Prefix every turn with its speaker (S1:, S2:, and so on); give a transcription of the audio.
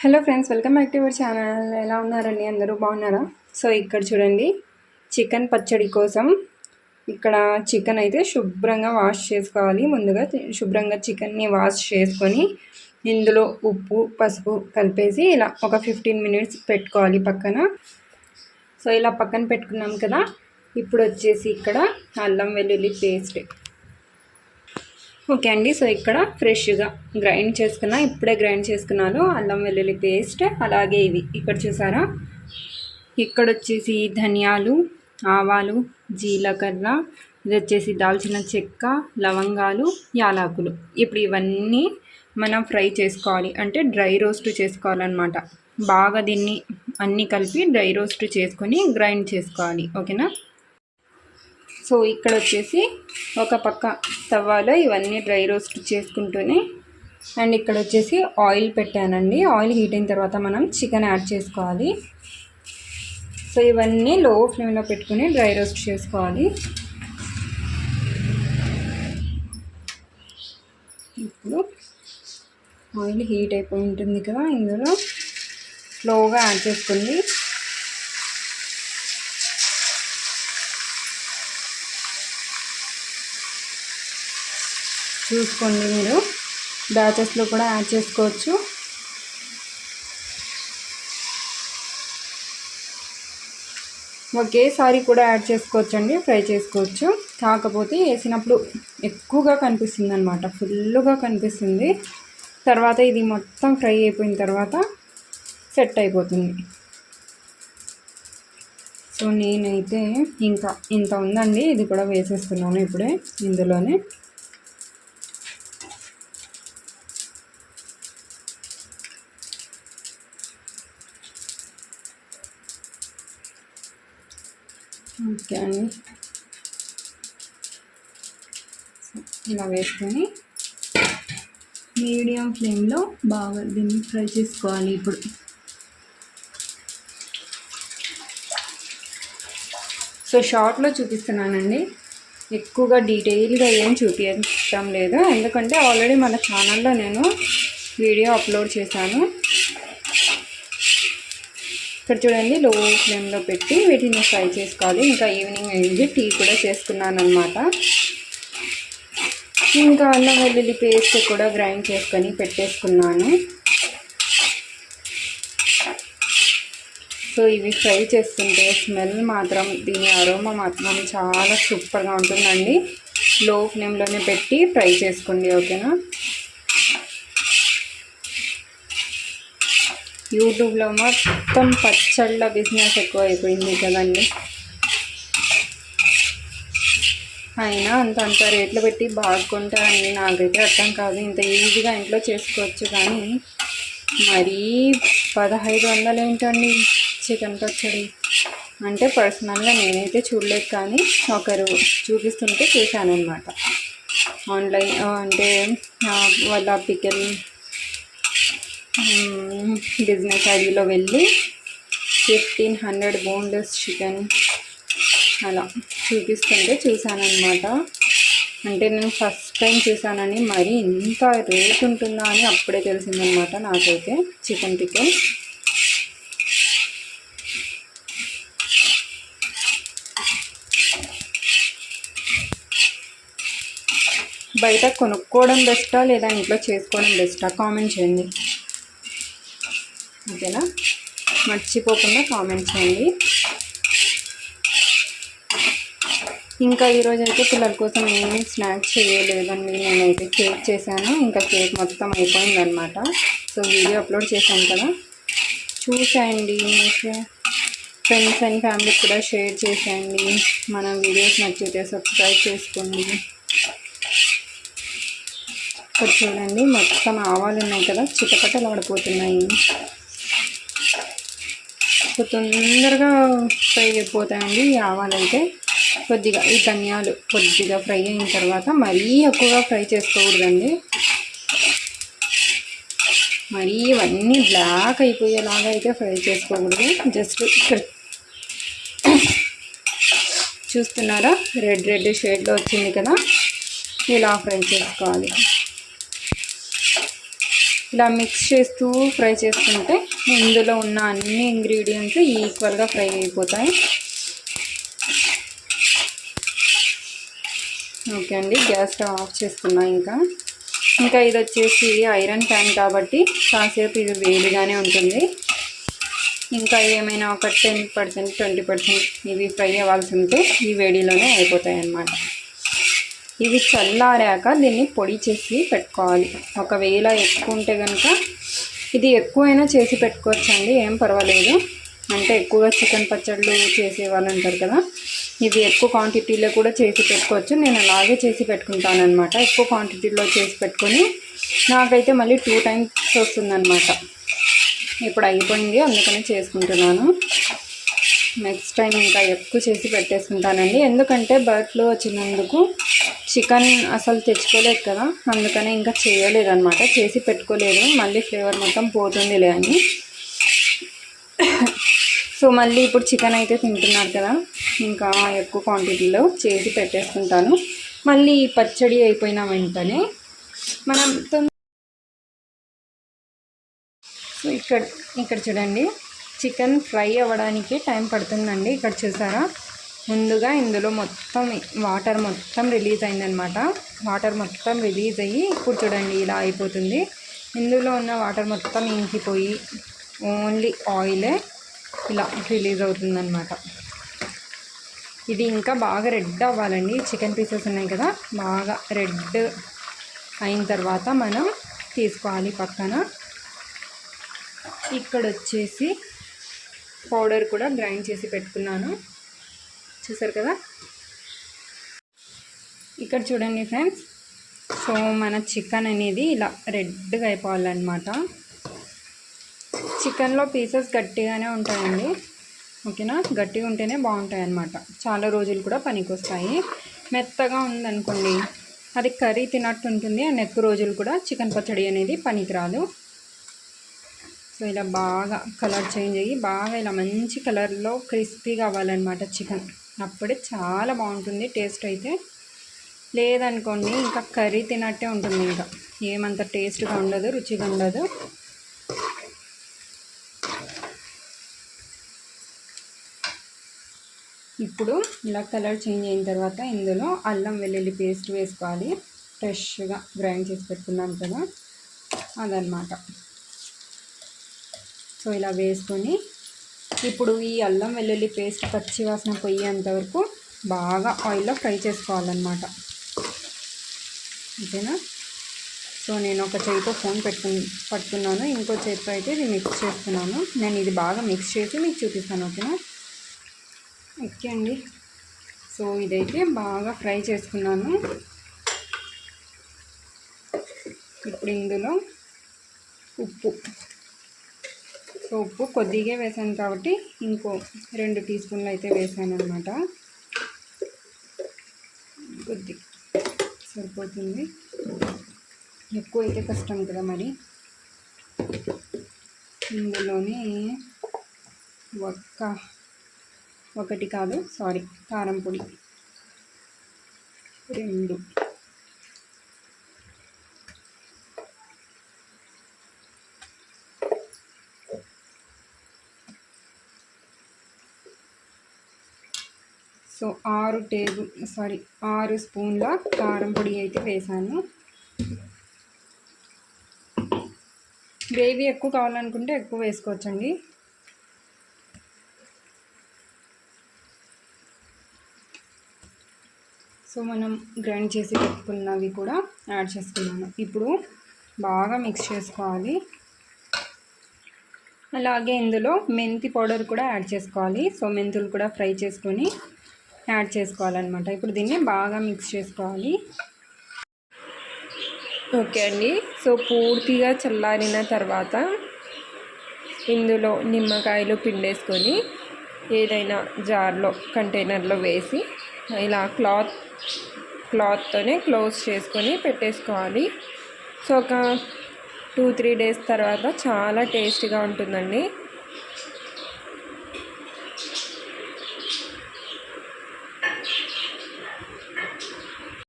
S1: Hello friends, welcome back to our channel. ఎలా ఉన్నారండి? అందరూ బాగున్నారా? సో ఇక్కడ చూడండి, చికెన్ పచ్చడి కోసం ఇక్కడ చికెన్ అయితే శుభ్రంగా వాష్ చేసుకోవాలి. ముందుగా శుభ్రంగా చికెన్ని వాష్ చేసుకొని ఇందులో ఉప్పు పసుపు కలిపేసి ఇలా ఒక 15 మినిట్స్ పెట్టుకోవాలి పక్కన. సో ఇలా పక్కన పెట్టుకున్నాం కదా. ఇప్పుడు వచ్చేసి ఇక్కడ అల్లం వెల్లుల్లి పేస్ట్. ఓకే అండి. సో ఇక్కడ ఫ్రెష్గా ఇప్పుడే గ్రైండ్ చేసుకున్నాను అల్లం వెల్లుల్లి పేస్ట్. అలాగే ఇవి ఇక్కడ చూసారా, ఇక్కడ వచ్చేసి ధనియాలు, ఆవాలు, జీలకర్ర, ఇది వచ్చేసి దాల్చిన చెక్క, లవంగాలు, యాలకులు. ఇప్పుడు ఇవన్నీ మనం ఫ్రై చేసుకోవాలి, అంటే డ్రై రోస్ట్ చేసుకోవాలన్నమాట. బాగా దీన్ని అన్నీ కలిపి డ్రై రోస్ట్ చేసుకొని గ్రైండ్ చేసుకోవాలి. ఓకేనా? సో ఇక్కడ వచ్చేసి ఒక పక్క తవ్వాలో ఇవన్నీ డ్రై రోస్ట్ చేసుకుంటూనే, అండ్ ఇక్కడ వచ్చేసి ఆయిల్ పెట్టానండి. ఆయిల్ హీట్ అయిన తర్వాత మనం చికెన్ యాడ్ చేసుకోవాలి. సో ఇవన్నీ లో ఫ్లేమ్లో పెట్టుకుని డ్రై రోస్ట్ చేసుకోవాలి. ఇప్పుడు ఆయిల్ హీట్ అయిపోయి ఉంటుంది కదా, ఇందులో స్లోగా యాడ్ చేసుకోండి. చూసుకోండి, మీరు బ్యాచెస్లో కూడా యాడ్ చేసుకోవచ్చు. ఒకేసారి కూడా యాడ్ చేసుకోవచ్చు అండి, ఫ్రై చేసుకోవచ్చు. కాకపోతే వేసినప్పుడు ఎక్కువగా కనిపిస్తుంది అనమాట, ఫుల్గా కనిపిస్తుంది. తర్వాత ఇది మొత్తం ఫ్రై అయిపోయిన తర్వాత సెట్ అయిపోతుంది. సో నేనైతే ఇంకా ఇంత ఉందండి, ఇది కూడా వేసేస్తున్నాను ఇప్పుడే ఇందులోనే. ఓకే అండి, ఇలా వేసుకొని మీడియం ఫ్లేమ్లో బాగా దీన్ని ఫ్రై చేసుకోవాలి. ఇప్పుడు సో షార్ట్లో చూపిస్తున్నానండి, ఎక్కువగా డీటెయిల్గా ఏం చూపించడం లేదు, ఎందుకంటే ఆల్రెడీ మన ఛానల్లో నేను వీడియో అప్లోడ్ చేశాను. ఇక్కడ చూడండి, లో ఫ్లేమ్లో పెట్టి వీటిని ఫ్రై చేసుకోవాలి. ఇంకా ఈవినింగ్ అయింది, టీ కూడా చేసుకున్నాను అనమాట. ఇంకా అల్లం వెల్లుల్లి పేస్ట్ కూడా గ్రైండ్ చేసుకొని పెట్టేసుకున్నాను. సో ఇవి ఫ్రై చేస్తుంటే స్మెల్ మాత్రం, దీని అరోమా మాత్రం చాలా సూపర్గా ఉంటుందండి. లో ఫ్లేమ్లోనే పెట్టి ఫ్రై చేసుకోండి. ఓకేనా? యూట్యూబ్లో మొత్తం పచ్చళ్ళ బిజినెస్ ఎక్కువ అయిపోయింది కదండి. అయినా అంత రేట్లు పెట్టి బాగుంటాయండి, నాకైతే అర్థం కాదు. ఇంత ఈజీగా ఇంట్లో చేసుకోవచ్చు, కానీ మరీ 1500 ఏంటండి చికెన్ పచ్చడి అంటే. పర్సనల్గా నేనైతే చూడలేదు, కానీ ఒకరు చూపిస్తుంటే చూశానమాట ఆన్లైన్. అంటే వాళ్ళ పికెల్ బిజినెస్ ఐడిలో వెళ్ళి 1500 బోన్లెస్ చికెన్ అలా చూపిస్తుంటే చూశానమాట. అంటే నేను ఫస్ట్ టైం చూశానని, మరీ ఇంత రేట్ ఉంటుందా అని అప్పుడే తెలిసిందనమాట నాకైతే చికెన్ పికెల్. బయట కొనుక్కోవడం బెస్టా లేదా ఇంట్లో చేసుకోవడం బెస్టా? కామెంట్ చేయండి. ఓకేనా? మర్చిపోకుండా కామెంట్ చేయండి. ఇంకా ఈరోజు అయితే పిల్లల కోసం ఏమీ స్నాక్స్ చేయలేదండి. నేనైతే కేక్ చేశాను, ఇంకా కేక్ మొత్తం అయిపోయిందనమాట. సో వీడియో అప్లోడ్ చేశాను కదా, చూసేయండి. మీకు ఫ్రెండ్స్ అండ్ ఫ్యామిలీకి కూడా షేర్ చేసేయండి. మన వీడియోస్ నచ్చితే సబ్స్క్రైబ్ చేసుకోండి. ఇక్కడ చూడండి, మొత్తం ఆవాలు ఉన్నాయి కదా, చిటపటలు ఆడిపోతున్నాయి. సో తొందరగా ఫ్రై అయిపోతాయండి ఈ ఆవాలు అయితే. కొద్దిగా ఈ ధనియాలు కొద్దిగా ఫ్రై అయిన తర్వాత, మరీ ఎక్కువగా ఫ్రై చేసుకోకూడదండి. మరీ ఇవన్నీ బ్లాక్ అయిపోయేలాగా అయితే ఫ్రై చేసుకోకూడదు. జస్ట్ ఇక్కడ చూస్తున్నారా, రెడ్ షేడ్లో వచ్చింది కదా, ఇలా ఫ్రై చేసుకోవాలి. ఇలా మిక్స్ చేస్తూ ఫ్రై చేసుకుంటే ఇందులో ఉన్న అన్ని ఇంగ్రీడియంట్స్ ఈక్వల్గా ఫ్రై అయిపోతాయి. ఓకే అండి, గ్యాస్ స్టవ్ ఆఫ్ చేస్తున్నా. ఇంకా ఇది వచ్చేసి ఐరన్ ప్యాన్ కాబట్టి కాసేపు ఇది వేడిగానే ఉంటుంది. ఇంకా ఏమైనా ఒక 10% 20% ఇవి ఫ్రై అవ్వాల్సి ఉంటే ఈ వేడిలోనే అయిపోతాయి అన్నమాట. ఇవి చల్లారాక దీన్ని పొడి చేసి పెట్టుకోవాలి. ఒకవేళ ఎక్కువ ఉంటే కనుక ఇది ఎక్కువైనా చేసి పెట్టుకోవచ్చండి, ఏం పర్వాలేదు. అంటే ఎక్కువగా చికెన్ పచ్చళ్ళు చేసే వాళ్ళు ఉంటారు కదా, ఇది ఎక్కువ క్వాంటిటీలో కూడా చేసి పెట్టుకోవచ్చు. నేను అలాగే చేసి పెట్టుకుంటాను అనమాట. ఎక్కువ క్వాంటిటీలో చేసి పెట్టుకొని నాకైతే మళ్ళీ 2 times వస్తుందన్నమాట. ఇప్పుడు అయిపోయింది, అందుకని చేసుకుంటున్నాను. నెక్స్ట్ టైం ఇంకా ఎక్కువ చేసి పెట్టేసుకుంటానండి. ఎందుకంటే బర్త్లో వచ్చినందుకు చికెన్ అసలు తెచ్చుకోలేదు కదా, అందుకని ఇంకా చేయలేదన్నమాట. చేసి పెట్టుకోలేదు, మళ్ళీ ఫ్లేవర్ మొత్తం పోతుందిలే అని. సో మళ్ళీ ఇప్పుడు చికెన్ అయితే తింటున్నారు కదా, ఇంకా ఎక్కువ క్వాంటిటీలో చేసి పెట్టేసుకుంటాను. మళ్ళీ పచ్చడి అయిపోయిన వెంటనే మనం సో ఇక్కడ చూడండి, చికెన్ ఫ్రై అవ్వడానికి టైం పడుతుందండి. ఇక్కడ చూసారా, ముందుగా ఇందులో మొత్తం వాటర్ మొత్తం రిలీజ్ అయిందనమాట. వాటర్ మొత్తం రిలీజ్ అయ్యి ఇప్పుడు చూడండి ఇలా అయిపోతుంది. ఇందులో ఉన్న వాటర్ మొత్తం ఇంకిపోయి ఓన్లీ ఆయిలే ఇలా రిలీజ్ అవుతుందన్నమాట. ఇది ఇంకా బాగా రెడ్ అవ్వాలండి. చికెన్ పీసెస్ ఉన్నాయి కదా, బాగా రెడ్ అయిన తర్వాత మనం తీసుకోవాలి పక్కన. ఇక్కడ వచ్చేసి పౌడర్ కూడా గ్రైండ్ చేసి పెట్టుకున్నాను, చూసారు కదా. ఇక్కడ చూడండి ఫ్రెండ్స్, సో మన చికెన్ అనేది ఇలా రెడ్గా అయిపోవాలన్నమాట. చికెన్లో పీసెస్ గట్టిగానే ఉంటాయండి, ఓకేనా. గట్టిగా ఉంటేనే బాగుంటాయి అన్నమాట, చాలా రోజులు కూడా పనికొస్తాయి. మెత్తగా ఉందనుకోండి అది కర్రీ తినట్టు ఉంటుంది, అండ్ ఎక్కువ రోజులు కూడా చికెన్ పచ్చడి అనేది పనికిరాదు. సో ఇలా బాగా కలర్ చేంజ్ అయ్యి బాగా ఇలా మంచి కలర్లో క్రిస్పీగా అవ్వాలన్నమాట చికెన్. అప్పుడే చాలా బాగుంటుంది టేస్ట్ అయితే. లేదనుకోండి ఇంకా కర్రీ తినట్టే ఉంటుంది, ఇంకా ఏమంత టేస్ట్గా ఉండదు, రుచిగా ఉండదు. ఇప్పుడు ఇలా కలర్ చేంజ్ అయిన తర్వాత ఇందులో అల్లం వెల్లుల్లి పేస్ట్ వేసుకోవాలి. ఫ్రెష్గా గ్రైండ్ చేసి పెట్టుకున్నాం కదా, అదనమాట. సో ఇలా వేసుకొని ఇప్పుడు ఈ అల్లం వెల్లుల్లి పేస్ట్ పచ్చి వాసన పోయేంతవరకు బాగా ఆయిల్లో ఫ్రై చేసుకోవాలన్నమాట, ఓకేనా. సో నేను ఒక చేతితో ఫోన్ పట్టుకున్నాను, ఇంకో చేతితో అయితే ఇది మిక్స్ చేస్తున్నాను. నేను ఇది బాగా మిక్స్ చేసి మీకు చూపిస్తాను, ఓకేనా. ఓకే అండి, సో ఇదైతే బాగా ఫ్రై చేసుకున్నాను. ఇప్పుడు ఇందులో ఉప్పు కొద్దిగా వేసాను కాబట్టి ఇంకో 2 teaspoons అయితే వేసాను అనమాట. కొద్ది సరిపోతుంది, ఎక్కువ అయితే కష్టం కదా మరి. ఇందులోనే ఒకటి కాదు సారీ కారం పొడి 2, సో 6 స్పూన్ల కారం పొడి అయితే వేసాను. గ్రేవీ ఎక్కువ కావాలనుకుంటే ఎక్కువ వేసుకోవచ్చండి. సో మనం గ్రైండ్ చేసి పెట్టుకున్నవి కూడా యాడ్ చేసుకున్నాను. ఇప్పుడు బాగా మిక్స్ చేసుకోవాలి. అలాగే ఇందులో మెంతి పౌడర్ కూడా యాడ్ చేసుకోవాలి. సో మెంతులు కూడా ఫ్రై చేసుకొని యాడ్ చేసుకోవాలన్నమాట. ఇప్పుడు దీన్ని బాగా మిక్స్ చేసుకోవాలి. ఓకే అండి, సో పూర్తిగా చల్లారిన తర్వాత ఇందులో నిమ్మకాయలు పిండేసుకొని ఏదైనా జార్లో కంటైనర్లో వేసి ఇలా క్లాత్తోనే క్లోజ్ చేసుకొని పెట్టేసుకోవాలి. సో ఒక 2-3 days తర్వాత చాలా టేస్టీగా ఉంటుందండి.